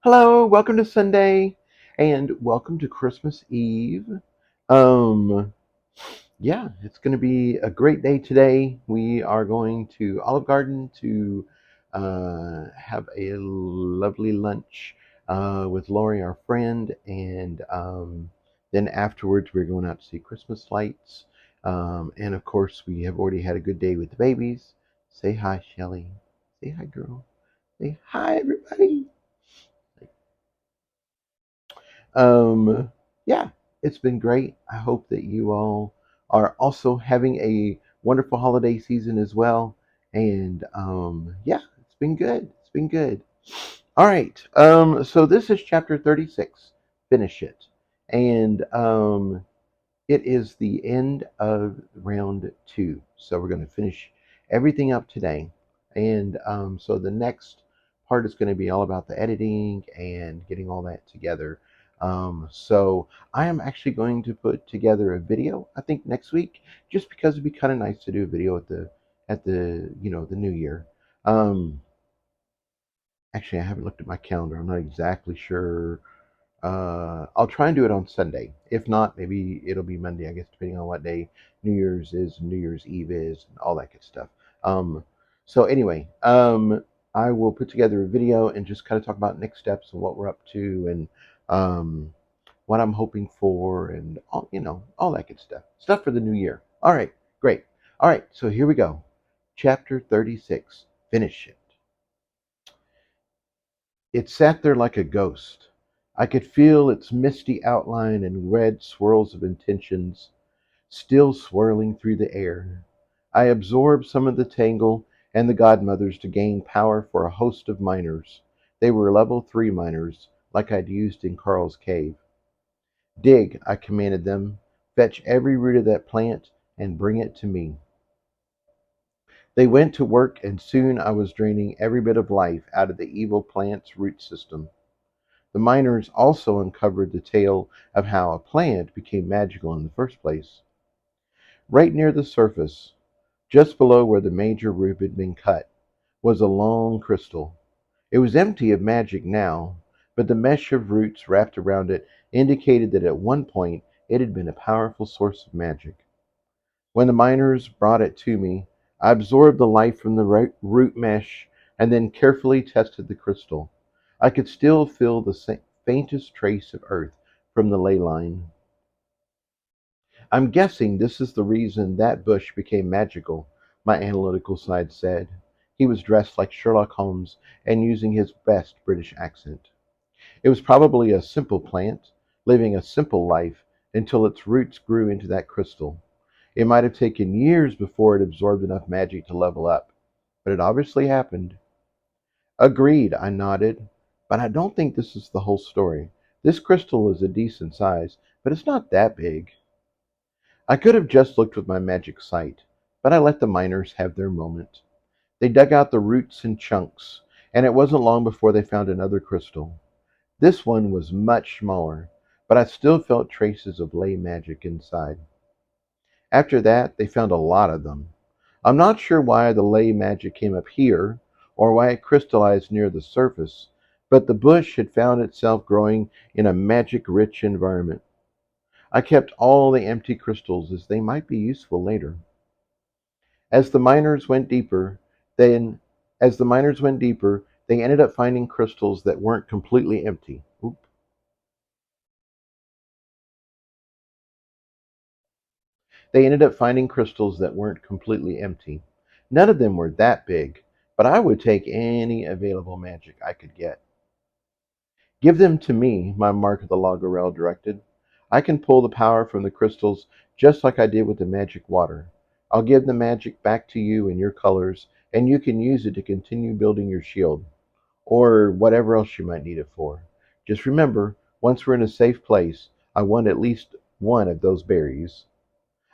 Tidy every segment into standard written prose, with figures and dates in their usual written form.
Hello, welcome to Sunday, and welcome to Christmas Eve. Um, yeah, it's going to be a great day today. We are going to Olive Garden to have a lovely lunch with Lori, our friend, and then afterwards we're going out to see Christmas lights. And of course, we have already had a good day with the babies. Say hi, Shelly. Say hi, girl. Say hi, everybody. Um, yeah, it's been great. I hope that you all are also having a wonderful holiday season as well. And yeah, it's been good. It's been good. All right. So this is chapter 36. Finish it. And it is the end of round two. So we're going to finish everything up today. And so the next part is going to be all about the editing and getting all that together. So I am actually going to put together a video, I think next week, just because it'd be kind of nice to do a video at the new year. Um, Actually, I haven't looked at my calendar. I'm not exactly sure. I'll try and do it on Sunday. If not, maybe it'll be Monday, I guess, depending on what day New Year's is, New Year's Eve is, and all that good stuff. Um, so anyway, I will put together a video and just kind of talk about next steps and what we're up to and um, what I'm hoping for and all that good stuff. Stuff for the new year. All right, great. All right, so here we go. Chapter 36. Finish it. It sat there like a ghost. I could feel its misty outline and red swirls of intentions still swirling through the air. I absorbed some of the tangle and the godmothers to gain power for a host of miners. They were level 3 miners, like I'd used in Carl's cave. Dig, I commanded them. Fetch every root of that plant and bring it to me. They went to work, and soon I was draining every bit of life out of the evil plant's root system. The miners also uncovered the tale of how a plant became magical in the first place. Right near the surface, just below where the major root had been cut, was a long crystal. It was empty of magic now, but the mesh of roots wrapped around it indicated that at one point it had been a powerful source of magic. When the miners brought it to me, I absorbed the life from the root mesh and then carefully tested the crystal. I could still feel the faintest trace of earth from the ley line. I'm guessing this is the reason that bush became magical, my analytical side said. He was dressed like Sherlock Holmes and using his best British accent. It was probably a simple plant, living a simple life until its roots grew into that crystal. It might have taken years before it absorbed enough magic to level up, but it obviously happened. Agreed, I nodded, but I don't think this is the whole story. This crystal is a decent size, but it's not that big. I could have just looked with my magic sight, but I let the miners have their moment. They dug out the roots in chunks, and it wasn't long before they found another crystal. This one was much smaller, but I still felt traces of ley magic inside. After that, they found a lot of them. I'm not sure why the ley magic came up here, or why it crystallized near the surface, but the bush had found itself growing in a magic-rich environment. I kept all the empty crystals as they might be useful later. As the miners went deeper, then as the miners went deeper, they ended up finding crystals that weren't completely empty. Oop. They ended up finding crystals that weren't completely empty. None of them were that big, but I would take any available magic I could get. Give them to me, my Mark of the Lagerel directed. I can pull the power from the crystals just like I did with the magic water. I'll give the magic back to you in your colors, and you can use it to continue building your shield, or whatever else you might need it for. Just remember, once we're in a safe place, I want at least one of those berries.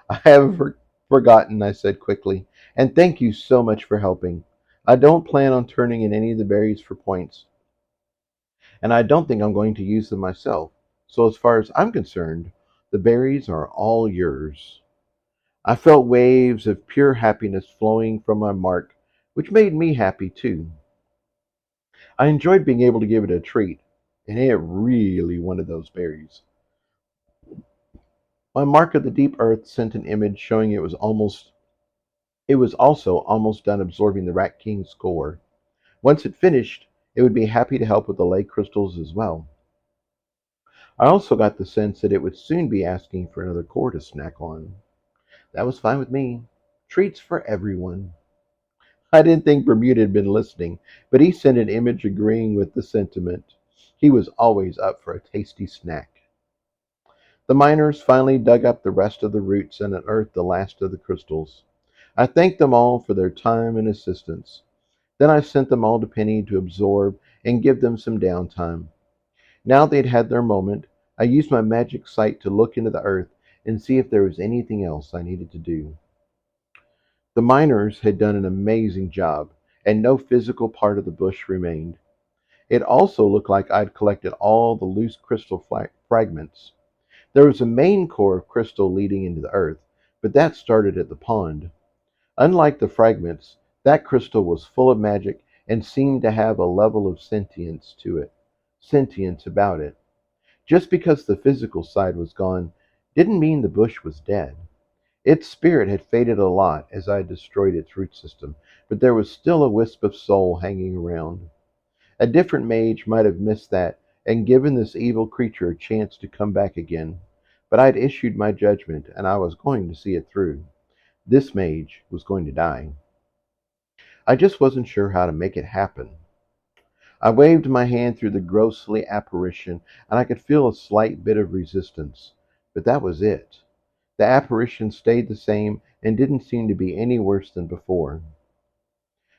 I haven't forgotten, I said quickly, and thank you so much for helping. I don't plan on turning in any of the berries for points, and I don't think I'm going to use them myself. So as far as I'm concerned, the berries are all yours. I felt waves of pure happiness flowing from my mark, which made me happy too. I enjoyed being able to give it a treat. and it really wanted those berries. My mark of the deep earth sent an image showing it was also almost done absorbing the Rat King's core. Once it finished, it would be happy to help with the lake crystals as well. I also got the sense that it would soon be asking for another core to snack on. That was fine with me. Treats for everyone. I didn't think Bermuda had been listening, but he sent an image agreeing with the sentiment. He was always up for a tasty snack. The miners finally dug up the rest of the roots and unearthed the last of the crystals. I thanked them all for their time and assistance. Then I sent them all to Penny to absorb and give them some downtime. Now they'd had their moment, I used my magic sight to look into the earth and see if there was anything else I needed to do. The miners had done an amazing job, and no physical part of the bush remained. It also looked like I'd collected all the loose crystal fragments. There was a main core of crystal leading into the earth, but that started at the pond. Unlike the fragments, that crystal was full of magic and seemed to have a level of sentience about it. Just because the physical side was gone didn't mean the bush was dead. Its spirit had faded a lot as I had destroyed its root system, but there was still a wisp of soul hanging around. A different mage might have missed that and given this evil creature a chance to come back again, but I'd issued my judgment and I was going to see it through. This mage was going to die. I just wasn't sure how to make it happen. I waved my hand through the ghostly apparition, and I could feel a slight bit of resistance. But that was it. The apparition stayed the same and didn't seem to be any worse than before.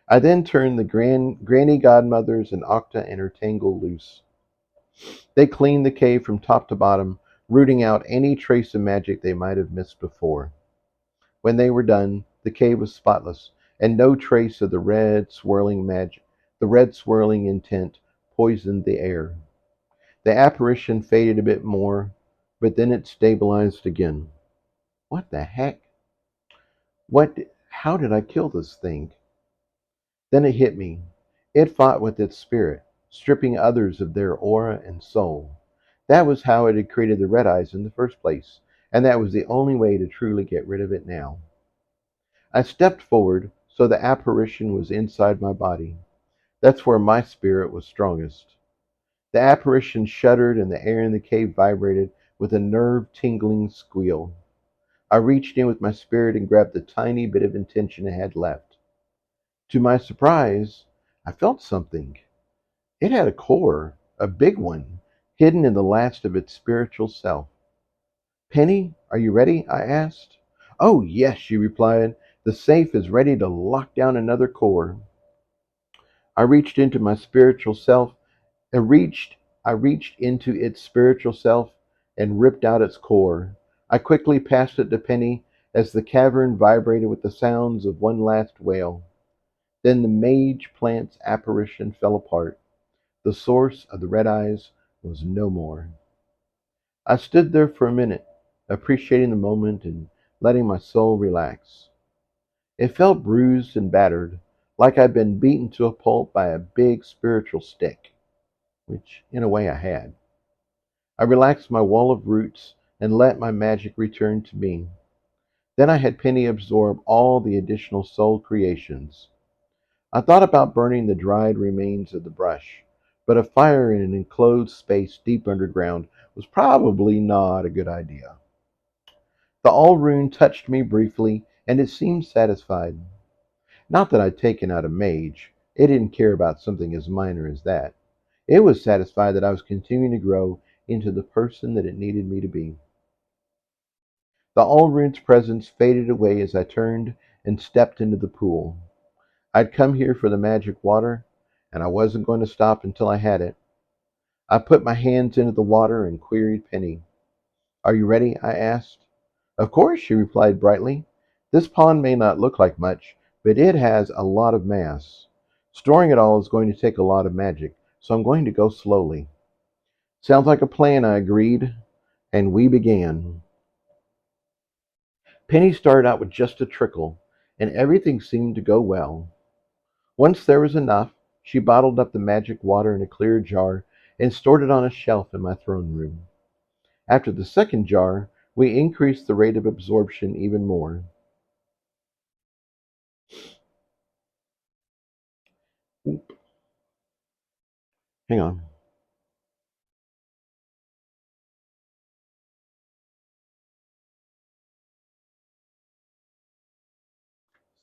I then turned the granny godmothers and Octa and her tangle loose. They cleaned the cave from top to bottom, rooting out any trace of magic they might have missed before. When they were done, the cave was spotless, and no trace of the red swirling intent poisoned the air. The apparition faded a bit more, but then it stabilized again. What the heck? How did I kill this thing? Then it hit me. It fought with its spirit, stripping others of their aura and soul. That was how it had created the red eyes in the first place, and that was the only way to truly get rid of it now. I stepped forward, so the apparition was inside my body. That's where my spirit was strongest. The apparition shuddered, and the air in the cave vibrated with a nerve-tingling squeal. I reached in with my spirit and grabbed the tiny bit of intention it had left. To my surprise, I felt something. It had a core, a big one, hidden in the last of its spiritual self. Penny, are you ready? I asked. Oh, yes, she replied. The safe is ready to lock down another core. I reached into my spiritual self I reached into its spiritual self and ripped out its core. I quickly passed it to Penny as the cavern vibrated with the sounds of one last wail. Then the mage plant's apparition fell apart. The source of the red eyes was no more. I stood there for a minute, appreciating the moment and letting my soul relax. It felt bruised and battered, like I'd been beaten to a pulp by a big spiritual stick, which in a way I had. I relaxed my wall of roots and let my magic return to me. Then I had Penny absorb all the additional soul creations. I thought about burning the dried remains of the brush, but a fire in an enclosed space deep underground was probably not a good idea. The all rune touched me briefly, and it seemed satisfied. Not that I'd taken out a mage. It didn't care about something as minor as that. It was satisfied that I was continuing to grow into the person that it needed me to be. The Allrune's presence faded away as I turned and stepped into the pool. I'd come here for the magic water, and I wasn't going to stop until I had it. I put my hands into the water and queried Penny. Are you ready? I asked. Of course, she replied brightly. This pond may not look like much, but it has a lot of mass. Storing it all is going to take a lot of magic, so I'm going to go slowly. Sounds like a plan, I agreed, and we began. Penny started out with just a trickle, and everything seemed to go well. Once there was enough, she bottled up the magic water in a clear jar and stored it on a shelf in my throne room. After the second jar, we increased the rate of absorption even more. Oop, hang on.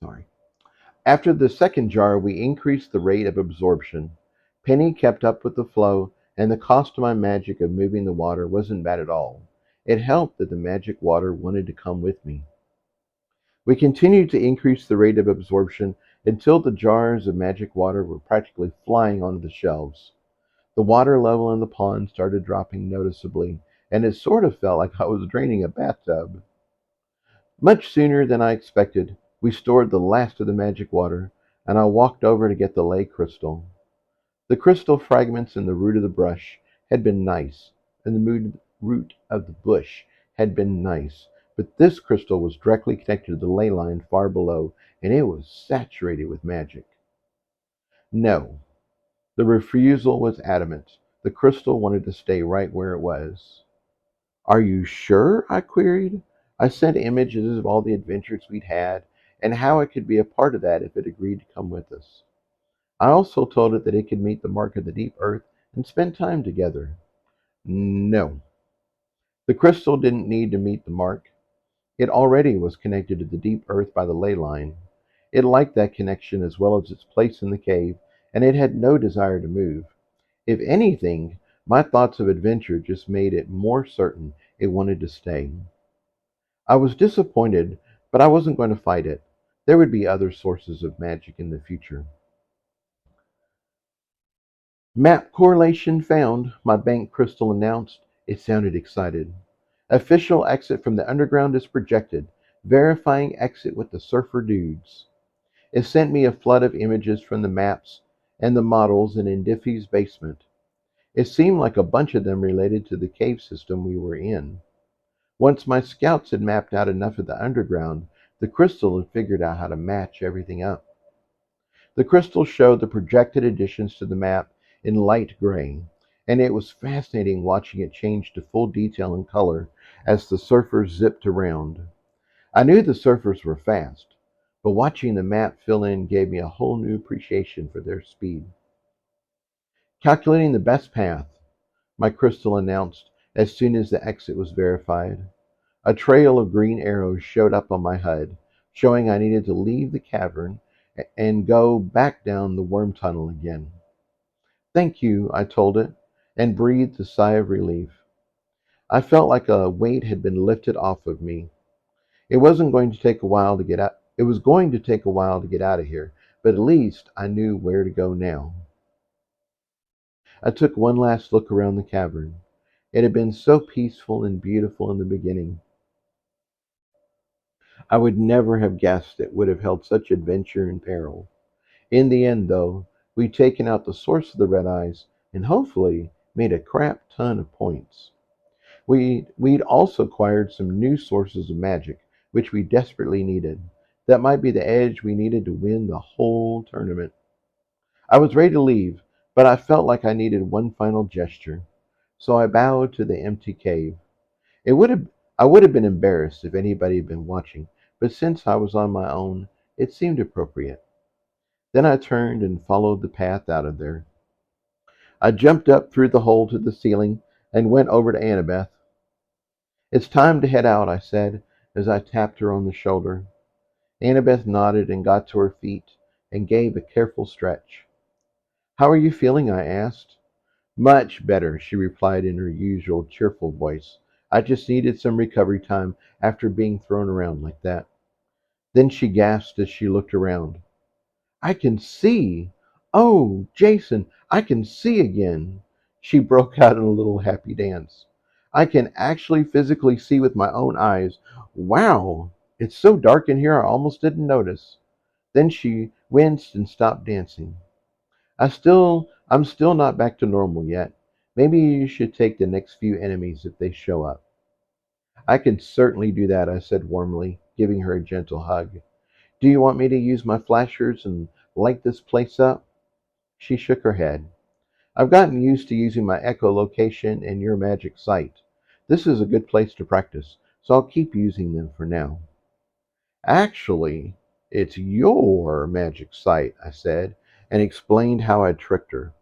Sorry. After the second jar, we increased the rate of absorption. Penny kept up with the flow, and the cost to my magic of moving the water wasn't bad at all. It helped that the magic water wanted to come with me. We continued to increase the rate of absorption until the jars of magic water were practically flying onto the shelves. The water level in the pond started dropping noticeably, and it sort of felt like I was draining a bathtub. Much sooner than I expected, we stored the last of the magic water, and I walked over to get the ley crystal. The crystal fragments in the root of the brush had been nice, and the root of the bush had been nice, but this crystal was directly connected to the ley line far below, and it was saturated with magic. No, the refusal was adamant. The crystal wanted to stay right where it was. Are you sure? I queried. I sent images of all the adventures we'd had and how it could be a part of that if it agreed to come with us. I also told it that it could meet the mark of the deep earth and spend time together. No. The crystal didn't need to meet the mark. It already was connected to the deep earth by the ley line. It liked that connection as well as its place in the cave, and it had no desire to move. If anything, my thoughts of adventure just made it more certain it wanted to stay. I was disappointed, but I wasn't going to fight it. There would be other sources of magic in the future. Map correlation found, my bank crystal announced. It sounded excited. Official exit from the underground is projected. Verifying exit with the surfer dudes. It sent me a flood of images from the maps and the models in Diffie's basement. It seemed like a bunch of them related to the cave system we were in. Once my scouts had mapped out enough of the underground, the crystal had figured out how to match everything up. The crystal showed the projected additions to the map in light gray, and it was fascinating watching it change to full detail and color as the surfers zipped around. I knew the surfers were fast, but watching the map fill in gave me a whole new appreciation for their speed. Calculating the best path, my crystal announced as soon as the exit was verified. A trail of green arrows showed up on my HUD, showing I needed to leave the cavern and go back down the worm tunnel again. Thank you, I told it, and breathed a sigh of relief. I felt like a weight had been lifted off of me. It wasn't going to take a while to get out. It was going to take a while to get out of here, but at least I knew where to go now. I took one last look around the cavern. It had been so peaceful and beautiful in the beginning. I would never have guessed it would have held such adventure and peril. In the end, though, we'd taken out the source of the red eyes and hopefully made a crap ton of points. We'd also acquired some new sources of magic, which we desperately needed. That might be the edge we needed to win the whole tournament. I was ready to leave, but I felt like I needed one final gesture. So I bowed to the empty cave. It would have I would have been embarrassed if anybody had been watching, but since I was on my own, it seemed appropriate. Then I turned and followed the path out of there. I jumped up through the hole to the ceiling and went over to Annabeth. It's time to head out, I said as I tapped her on the shoulder. Annabeth nodded and got to her feet and gave a careful stretch. How are you feeling? I asked. Much better, she replied in her usual cheerful voice. I just needed some recovery time after being thrown around like that. Then she gasped as she looked around. I can see! Oh, Jason, I can see again! She broke out in a little happy dance. I can actually physically see with my own eyes. Wow! It's so dark in here I almost didn't notice. Then she winced and stopped dancing. I'm still not back to normal yet. Maybe you should take the next few enemies if they show up. I can certainly do that, I said warmly, giving her a gentle hug. Do you want me to use my flashers and light this place up? She shook her head. I've gotten used to using my echolocation and your magic sight. This is a good place to practice, so I'll keep using them for now. Actually, it's your magic sight, I said, and explained how I'd tricked her.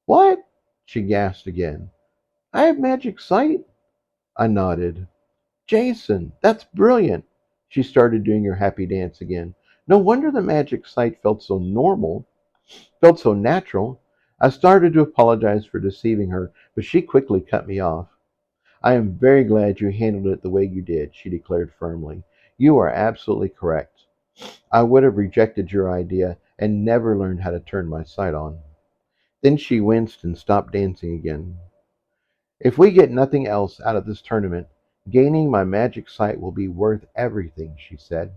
What? She gasped again. I have magic sight? I nodded. Jason, that's brilliant. She started doing her happy dance again. No wonder the magic sight felt so natural. I started to apologize for deceiving her, but she quickly cut me off. I am very glad you handled it the way you did, she declared firmly. You are absolutely correct. I would have rejected your idea and never learned how to turn my sight on. Then she winced and stopped dancing again. If we get nothing else out of this tournament, gaining my magic sight will be worth everything, she said.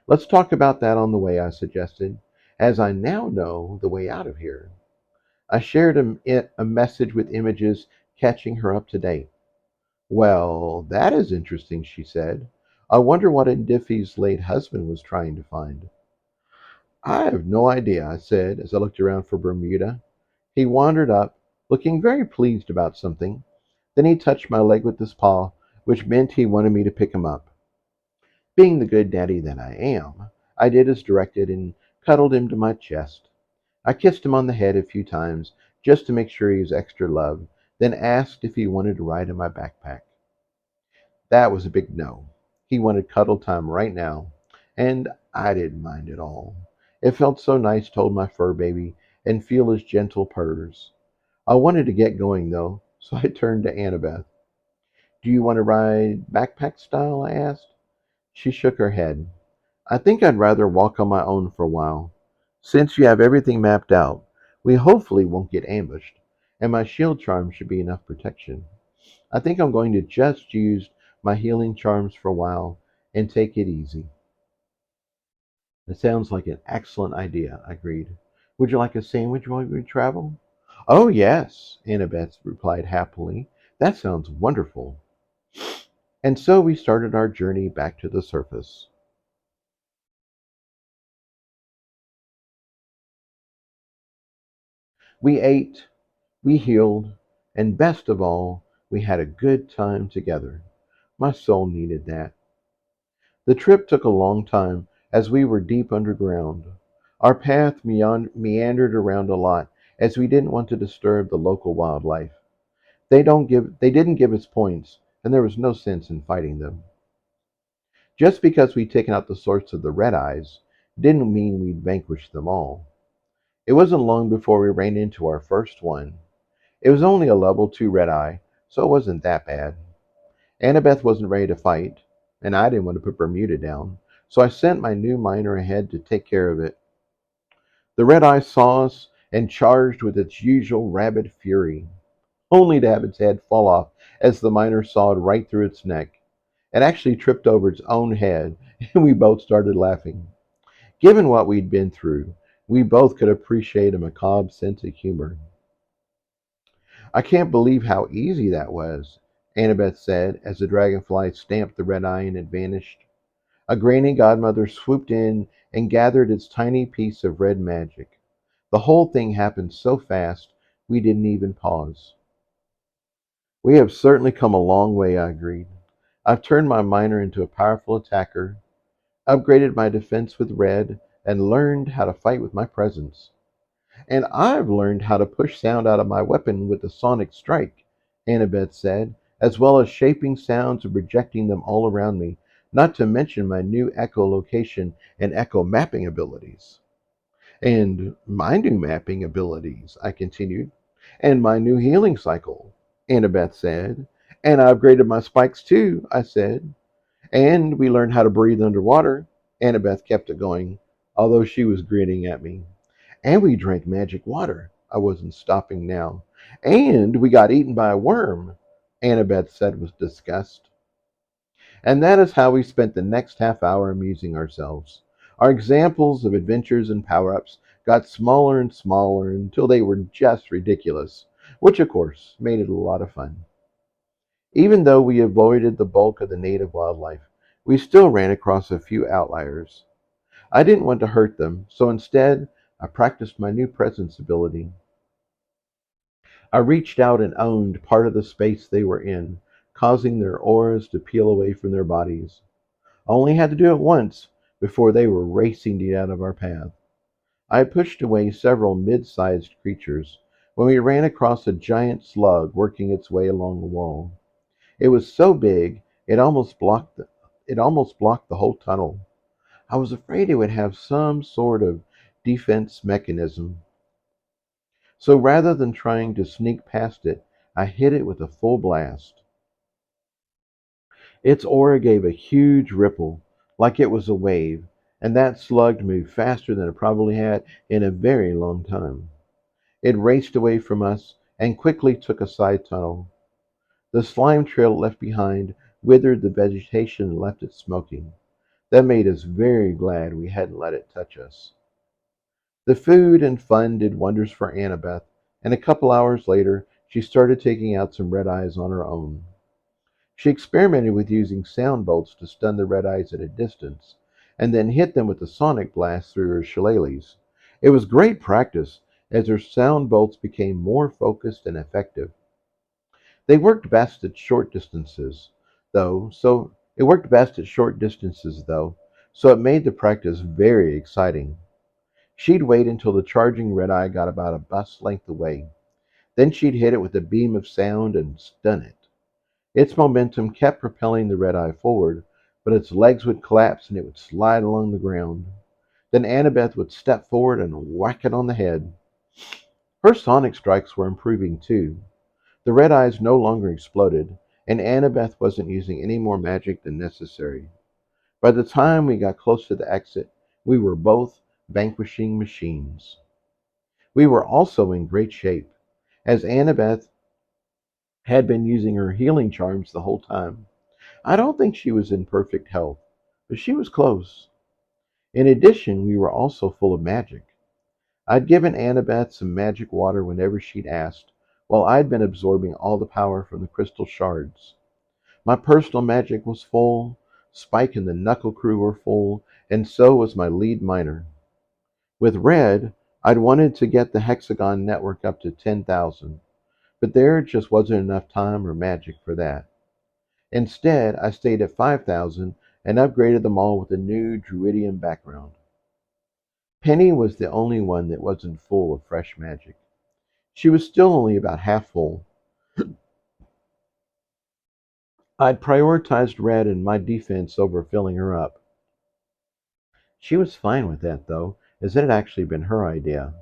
Let's talk about that on the way, I suggested, as I now know the way out of here. I shared a message with images, catching her up to date. Well, that is interesting, she said. I wonder what Indifi's late husband was trying to find. I have no idea, I said as I looked around for Bermuda. He wandered up, looking very pleased about something. Then he touched my leg with his paw, which meant he wanted me to pick him up. Being the good daddy that I am, I did as directed and cuddled him to my chest. I kissed him on the head a few times just to make sure he was extra loved, then asked if he wanted to ride in my backpack. That was a big no. He wanted cuddle time right now, and I didn't mind at all. It felt so nice to hold my fur baby and feel his gentle purrs. I wanted to get going though, so I turned to Annabeth. Do you want to ride backpack style? I asked. She shook her head. I think I'd rather walk on my own for a while. Since you have everything mapped out, we hopefully won't get ambushed, and my shield charm should be enough protection. I think I'm going to just use my healing charms for a while and take it easy. It sounds like an excellent idea, I agreed. Would you like a sandwich while we travel? Oh, yes, Annabeth replied happily. That sounds wonderful. And so we started our journey back to the surface. We ate, we healed, and best of all, we had a good time together. My soul needed that. The trip took a long time as we were deep underground. Our path meandered around a lot as we didn't want to disturb the local wildlife. They didn't give us points, and there was no sense in fighting them. Just because we'd taken out the source of the red eyes didn't mean we'd vanquished them all. It wasn't long before we ran into our first one. It was only a level 2 red eye, so it wasn't that bad. Annabeth wasn't ready to fight, and I didn't want to put Bermuda down, so I sent my new miner ahead to take care of it. The red eye saw us and charged with its usual rabid fury, only to have its head fall off as the miner sawed right through its neck. It actually tripped over its own head, and we both started laughing. Given what we'd been through, we both could appreciate a macabre sense of humor. I can't believe how easy that was, Annabeth said as the dragonfly stamped the red eye and it vanished. A granny godmother swooped in and gathered its tiny piece of red magic. The whole thing happened so fast we didn't even pause. We have certainly come a long way, I agreed. I've turned my miner into a powerful attacker, upgraded my defense with red, and learned how to fight with my presence. And I've learned how to push sound out of my weapon with the sonic strike, Annabeth said, as well as shaping sounds and projecting them all around me, not to mention my new echolocation and echo mapping abilities. And my new mapping abilities, I continued, and my new healing cycle, Annabeth said. And I upgraded my spikes too, I said. And we learned how to breathe underwater. Annabeth kept it going, although she was grinning at me. And we drank magic water. I wasn't stopping now. And we got eaten by a worm, Annabeth said with disgust. And that is how we spent the next half hour amusing ourselves. Our examples of adventures and power ups got smaller and smaller until they were just ridiculous, which of course made it a lot of fun. Even though we avoided the bulk of the native wildlife, we still ran across a few outliers. I didn't want to hurt them, so instead I practiced my new presence ability. I reached out and owned part of the space they were in, causing their auras to peel away from their bodies. I only had to do it once before they were racing to get out of our path. I pushed away several mid-sized creatures when we ran across a giant slug working its way along the wall. It was so big it almost blocked the whole tunnel. I was afraid it would have some sort of defense mechanism. So rather than trying to sneak past it, I hit it with a full blast. Its aura gave a huge ripple, like it was a wave, and that slug moved faster than it probably had in a very long time. It raced away from us and quickly took a side tunnel. The slime trail it left behind withered the vegetation and left it smoking. That made us very glad we hadn't let it touch us. The food and fun did wonders for Annabeth, and a couple hours later she started taking out some red eyes on her own. She experimented with using sound bolts to stun the red eyes at a distance, and then hit them with a sonic blast through her shillelaghs. It was great practice, as her sound bolts became more focused and effective. They worked best at short distances, though, so it made the practice very exciting. She'd wait until the charging red eye got about a bus length away. Then she'd hit it with a beam of sound and stun it. Its momentum kept propelling the red eye forward, but its legs would collapse and it would slide along the ground. Then Annabeth would step forward and whack it on the head. Her sonic strikes were improving too. The red eyes no longer exploded, and Annabeth wasn't using any more magic than necessary. By the time we got close to the exit, we were both vanquishing machines. We were also in great shape, as Annabeth had been using her healing charms the whole time. I don't think she was in perfect health, but she was close. In addition, we were also full of magic. I'd given Annabeth some magic water whenever she'd asked, while I'd been absorbing all the power from the crystal shards. My personal magic was full, Spike and the Knuckle crew were full, and so was my lead miner. With Red, I'd wanted to get the Hexagon network up to 10,000, but there just wasn't enough time or magic for that. Instead, I stayed at 5,000 and upgraded them all with a new Druidian background. Penny was the only one that wasn't full of fresh magic. She was still only about half full. I'd prioritized Red and my defense over filling her up. She was fine with that, though, as it had actually been her idea.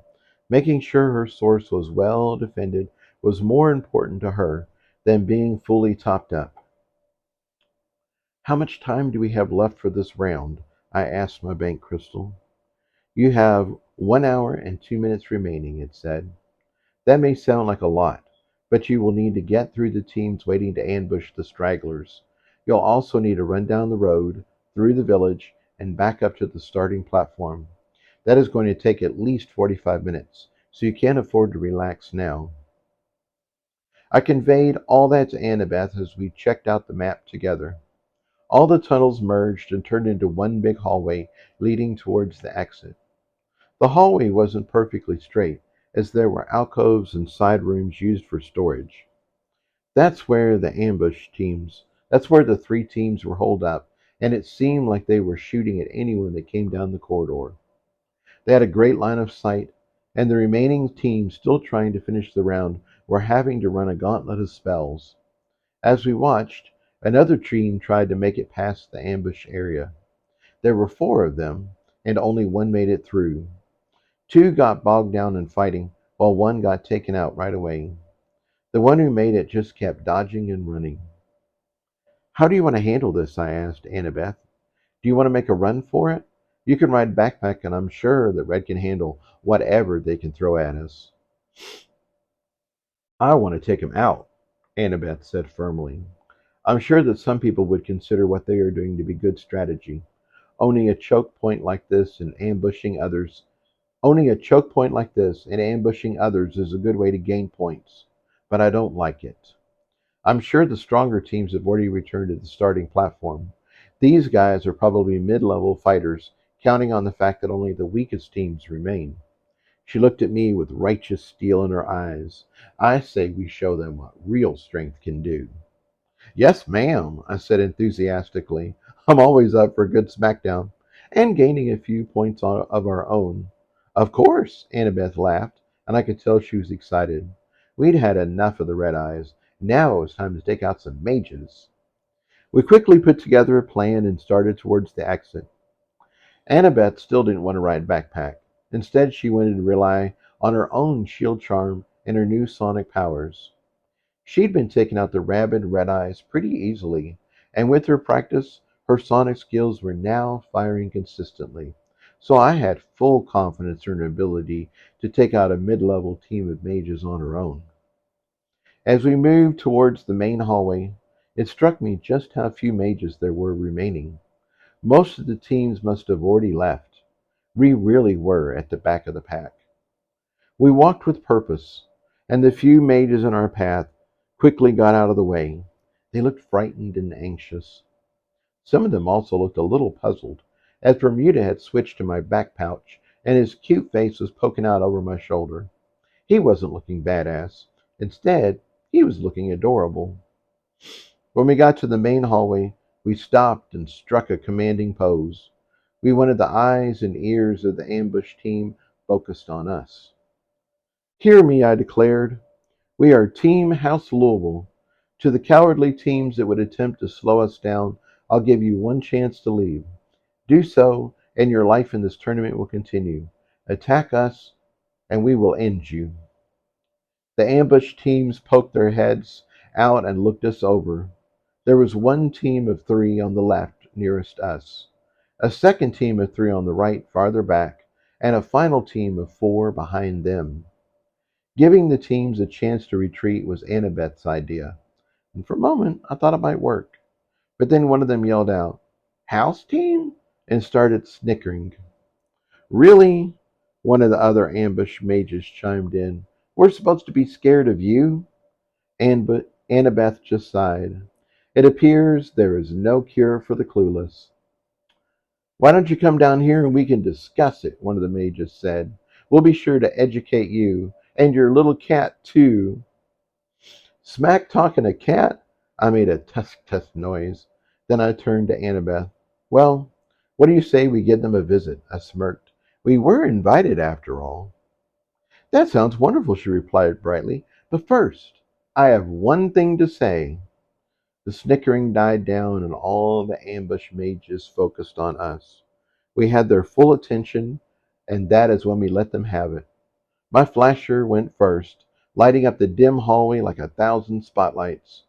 Making sure her source was well defended was more important to her than being fully topped up. How much time do we have left for this round? I asked my bank crystal. You have 1 hour and 2 minutes remaining, it said. That may sound like a lot, but you will need to get through the teams waiting to ambush the stragglers. You'll also need to run down the road, through the village, and back up to the starting platform. That is going to take at least 45 minutes, so you can't afford to relax now. I conveyed all that to Annabeth as we checked out the map together. All the tunnels merged and turned into one big hallway leading towards the exit. The hallway wasn't perfectly straight, as there were alcoves and side rooms used for storage. That's where the three teams were holed up, and it seemed like they were shooting at anyone that came down the corridor. They had a great line of sight, and the remaining teams still trying to finish the round were having to run a gauntlet of spells. As we watched, another team tried to make it past the ambush area. There were four of them, and only one made it through. Two got bogged down in fighting, while one got taken out right away. The one who made it just kept dodging and running. How do you want to handle this? I asked Annabeth. Do you want to make a run for it? You can ride backpack, and I'm sure that Red can handle whatever they can throw at us. I want to take him out, Annabeth said firmly. I'm sure that some people would consider what they are doing to be good strategy. Owning a choke point like this and ambushing others Owning a choke point like this and ambushing others is a good way to gain points, but I don't like it. I'm sure the stronger teams have already returned to the starting platform. These guys are probably mid-level fighters, counting on the fact that only the weakest teams remain. She looked at me with righteous steel in her eyes. I say we show them what real strength can do. Yes, ma'am, I said enthusiastically. I'm always up for a good smackdown and gaining a few points of our own. Of course, Annabeth laughed, and I could tell she was excited. We'd had enough of the red eyes. Now it was time to take out some mages. We quickly put together a plan and started towards the exit. Annabeth still didn't want to ride backpack. Instead, she wanted to rely on her own shield charm and her new sonic powers. She'd been taking out the rabid red eyes pretty easily, and with her practice, her sonic skills were now firing consistently. So I had full confidence in her ability to take out a mid-level team of mages on her own. As we moved towards the main hallway, it struck me just how few mages there were remaining. Most of the teams must have already left. We really were at the back of the pack. We walked with purpose, and the few mages in our path quickly got out of the way. They looked frightened and anxious. Some of them also looked a little puzzled, as Bermuda had switched to my back pouch, and his cute face was poking out over my shoulder. He wasn't looking badass. Instead, he was looking adorable. When we got to the main hallway, we stopped and struck a commanding pose. We wanted the eyes and ears of the ambush team focused on us. Hear me, I declared. We are Team House Louisville. To the cowardly teams that would attempt to slow us down, I'll give you one chance to leave. Do so, and your life in this tournament will continue. Attack us, and we will end you. The ambush teams poked their heads out and looked us over. There was one team of 3 on the left nearest us, a second team of 3 on the right farther back, and a final team of 4 behind them. Giving the teams a chance to retreat was Annabeth's idea, and for a moment I thought it might work. But then one of them yelled out, "House team?" and started snickering. Really? One of the other ambush mages chimed in. We're supposed to be scared of you? But Annabeth just sighed. It appears there is no cure for the clueless. Why don't you come down here and we can discuss it? One of the mages said. We'll be sure to educate you, and your little cat too. Smack talking a cat? I made a tusk tusk noise. Then I turned to Annabeth. Well, what do you say we give them a visit? I smirked. We were invited after all. That sounds wonderful, she replied brightly. But first, I have one thing to say. The snickering died down and all the ambush mages focused on us. We had their full attention, and that is when we let them have it. My flasher went first, lighting up the dim hallway like 1,000 spotlights.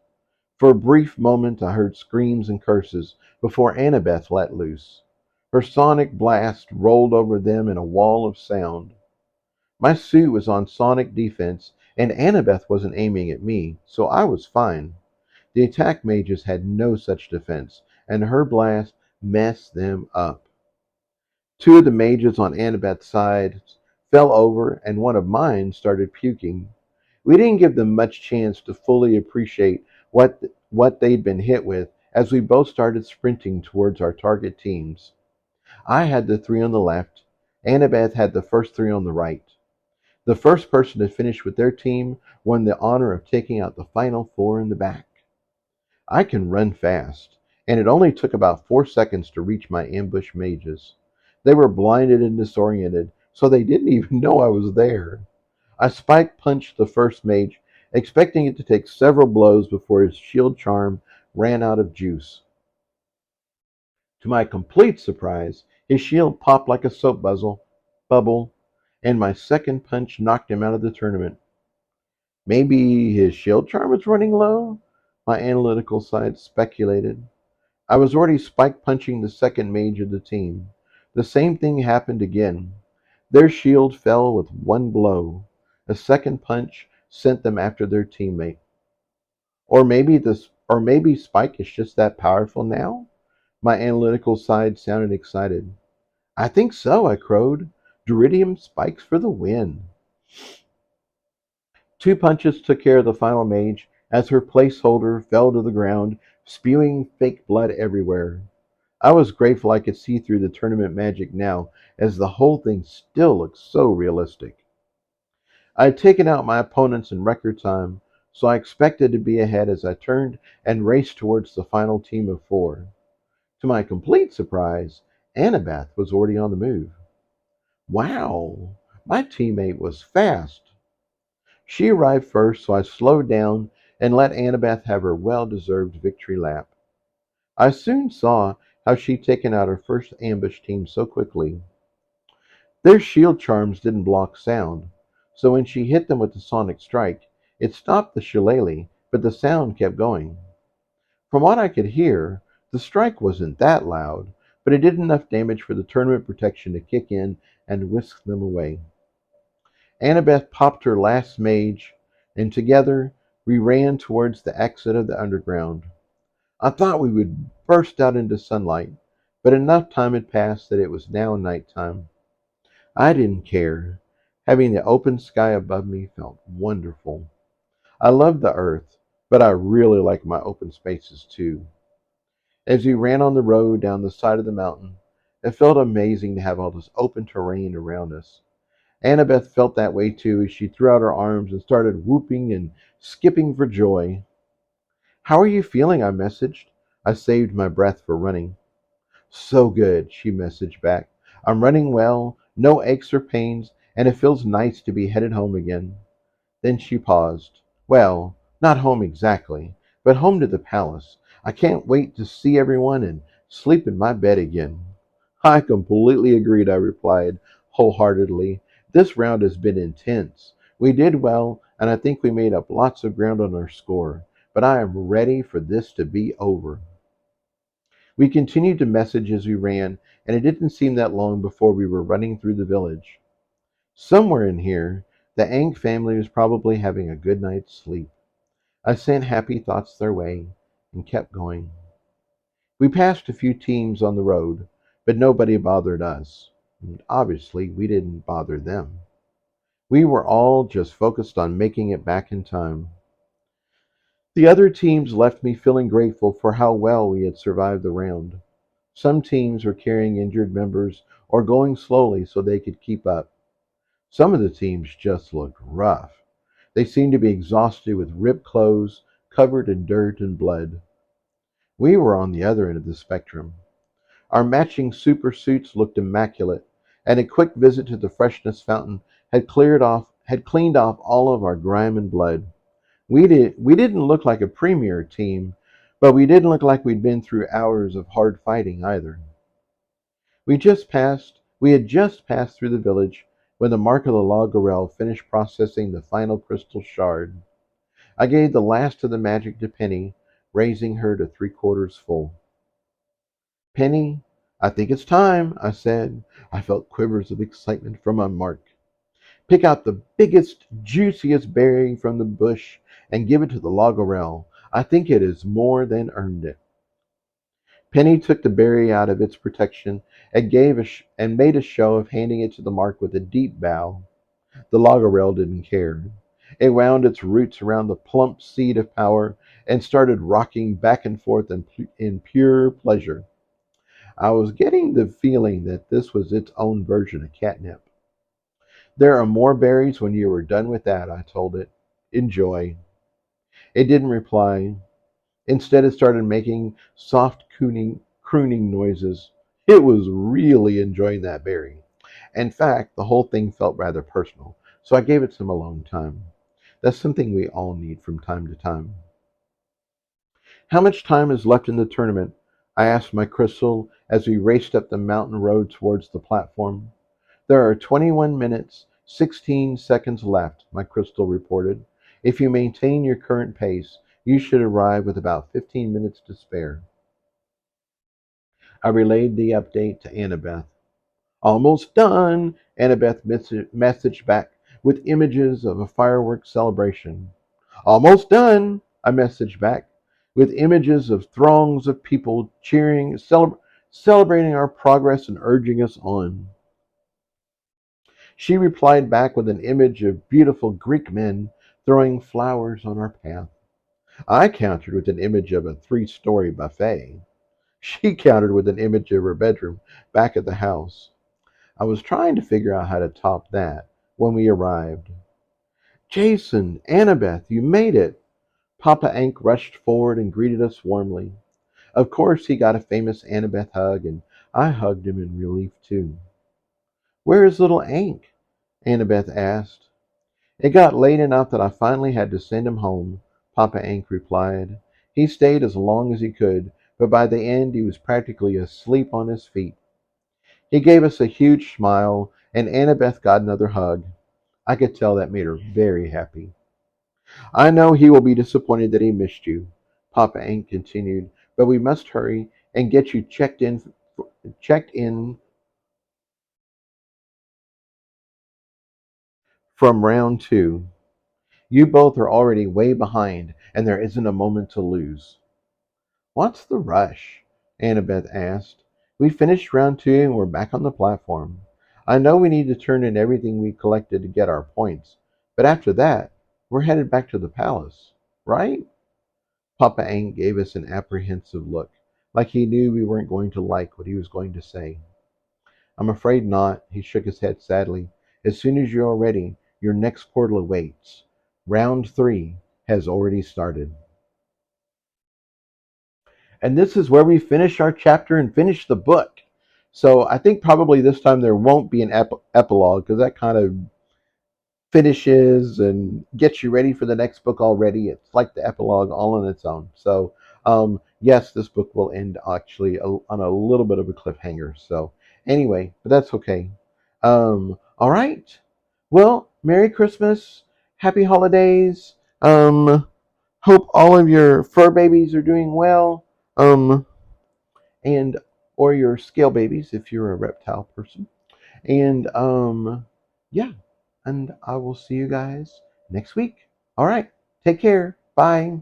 For a brief moment I heard screams and curses before Annabeth let loose. Her sonic blast rolled over them in a wall of sound. My suit was on sonic defense, and Annabeth wasn't aiming at me, so I was fine. The attack mages had no such defense, and her blast messed them up. 2 of the mages on Annabeth's side fell over, and one of mine started puking. We didn't give them much chance to fully appreciate what they'd been hit with, as we both started sprinting towards our target teams. I had the 3 on the left. Annabeth had the first 3 on the right. The first person to finish with their team won the honor of taking out the final 4 in the back. I can run fast, and it only took about 4 seconds to reach my ambush mages. They were blinded and disoriented, so they didn't even know I was there. I spike punched the first mage, expecting it to take several blows before his shield charm ran out of juice. To my complete surprise, his shield popped like a bubble, and my second punch knocked him out of the tournament. Maybe his shield charm is running low? My analytical side speculated. I was already spike punching the second mage of the team. The same thing happened again. Their shield fell with one blow. A second punch sent them after their teammate. Or maybe Spike is just that powerful now? My analytical side sounded excited. I think so, I crowed. Duridium spikes for the win. 2 punches took care of the final mage as her placeholder fell to the ground, spewing fake blood everywhere. I was grateful I could see through the tournament magic now, as the whole thing still looked so realistic. I had taken out my opponents in record time, so I expected to be ahead as I turned and raced towards the final team of four. To my complete surprise, Annabeth was already on the move. Wow, my teammate was fast. She arrived first, so I slowed down and let Annabeth have her well deserved victory lap. I soon saw how she'd taken out her first ambush team so quickly. Their shield charms didn't block sound, so when she hit them with the sonic strike, it stopped the shillelagh, but the sound kept going. From what I could hear, the strike wasn't that loud, but it did enough damage for the tournament protection to kick in and whisk them away. Annabeth popped her last mage, and together we ran towards the exit of the underground. I thought we would burst out into sunlight, but enough time had passed that it was now night time. I didn't care. Having the open sky above me felt wonderful. I loved the earth, but I really liked my open spaces too. As we ran on the road down the side of the mountain, it felt amazing to have all this open terrain around us. Annabeth felt that way too as she threw out her arms and started whooping and skipping for joy. How are you feeling? I messaged. I saved my breath for running. So good, she messaged back. I'm running well, no aches or pains, and it feels nice to be headed home again. Then she paused. Well, not home exactly, but home to the palace. I can't wait to see everyone and sleep in my bed again. I completely agreed, I replied wholeheartedly. This round has been intense. We did well, and I think we made up lots of ground on our score, but I am ready for this to be over. We continued to message as we ran, and it didn't seem that long before we were running through the village. Somewhere in here, the Ang family was probably having a good night's sleep. I sent happy thoughts their way and kept going. We passed a few teams on the road, but nobody bothered us. And obviously, we didn't bother them. We were all just focused on making it back in time. The other teams left me feeling grateful for how well we had survived the round. Some teams were carrying injured members or going slowly so they could keep up. Some of the teams just looked rough. They seemed to be exhausted with ripped clothes, covered in dirt and blood. We were on the other end of the spectrum. Our matching super suits looked immaculate, and a quick visit to the freshness fountain had cleaned off all of our grime and blood. We didn't look like a premier team, but we didn't look like we'd been through hours of hard fighting either. We had just passed through the village when the Mark of the Law Gorel finished processing the final crystal shard. I gave the last of the magic to Penny, raising her to 3/4 full. Penny, I think it's time, I said. I felt quivers of excitement from my mark. Pick out the biggest, juiciest berry from the bush and give it to the Logorel. I think it has more than earned it. Penny took the berry out of its protection and and made a show of handing it to the mark with a deep bow. The Logorel didn't care. It wound its roots around the plump seed of power and started rocking back and forth in pure pleasure. I was getting the feeling that this was its own version of catnip. There are more berries when you are done with that, I told it. Enjoy. It didn't reply. Instead, it started making soft crooning noises. It was really enjoying that berry. In fact, the whole thing felt rather personal, so I gave it some alone time. That's something we all need from time to time. How much time is left in the tournament? I asked my crystal as we raced up the mountain road towards the platform. There are 21 minutes, 16 seconds left, my crystal reported. If you maintain your current pace, you should arrive with about 15 minutes to spare. I relayed the update to Annabeth. Almost done, Annabeth messaged back with images of a fireworks celebration. Almost done, I messaged back with images of throngs of people cheering, celebrating our progress and urging us on. She replied back with an image of beautiful Greek men throwing flowers on our path. I countered with an image of a 3-story buffet. She countered with an image of her bedroom back at the house. I was trying to figure out how to top that when we arrived. Jason, Annabeth, you made it! Papa Ank rushed forward and greeted us warmly. Of course, he got a famous Annabeth hug, and I hugged him in relief too. Where is little Ank? Annabeth asked. It got late enough that I finally had to send him home, Papa Ank replied. He stayed as long as he could, but by the end he was practically asleep on his feet. He gave us a huge smile, and Annabeth got another hug. I could tell that made her very happy. I know he will be disappointed that he missed you, Papa Ank continued, but we must hurry and get you checked in from round two. You both are already way behind, and there isn't a moment to lose. What's the rush? Annabeth asked. We finished round two and we're back on the platform. I know we need to turn in everything we collected to get our points, but after that, we're headed back to the palace, right? Papa Ank gave us an apprehensive look, like he knew we weren't going to like what he was going to say. I'm afraid not, he shook his head sadly. As soon as you're ready, your next portal awaits. Round three has already started. And this is where we finish our chapter and finish the book. So I think probably this time there won't be an epilogue because that kind of finishes and gets you ready for the next book already. It's like the epilogue all on its own. So yes, this book will end actually on a little bit of a cliffhanger. So anyway, but that's okay. All right. Well, Merry Christmas, Happy Holidays. Hope all of your fur babies are doing well. And or your scale babies if you're a reptile person. And yeah, and I will see you guys next week. All right, take care. Bye.